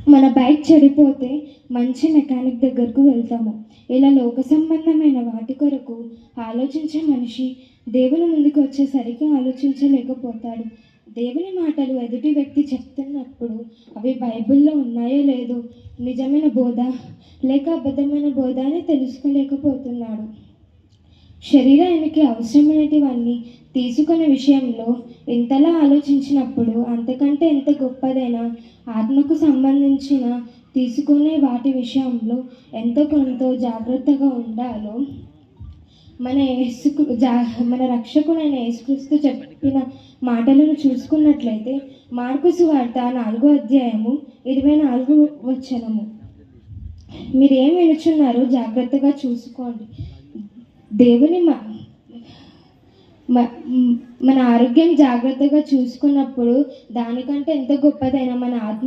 మన బైక్ చెడిపోతే మంచి మెకానిక్ దగ్గరకు వెళ్తాము. ఇలా లోక సంబంధమైన వాటి కొరకు ఆలోచించే మనిషి దేవుని ముందుకు వచ్చేసరికి ఆలోచించలేకపోతాడు. దేవుని మాటలు ఎదుటి వ్యక్తి చెప్తున్నప్పుడు అవి బైబిల్లో ఉన్నాయో లేదో, నిజమైన బోధ లేక అబద్ధమైన బోధ అని తెలుసుకోలేకపోతున్నాడు. శరీరానికి అవసరమైనటివన్నీ తీసుకునే విషయంలో ఎంతలా ఆలోచించినప్పుడు అంతకంటే ఎంత గొప్పదైనా ఆత్మకు సంబంధించిన తీసుకునే వాటి విషయంలో ఎంతో కొంత జాగ్రత్తగా ఉండాలో మన రక్షకుడైన యేసుక్రీస్తు చెప్పిన మాటలను చూసుకున్నట్లయితే మార్కు సువార్త 4వ అధ్యాయము 24వ వచనము. మీరు ఏం వినుచున్నారో జాగ్రత్తగా చూసుకోండి. దేవుని మన ఆరోగ్యం జాగ్రత్తగా చూసుకున్నప్పుడు దానికంటే ఎంత గొప్పదైనా మన ఆత్మ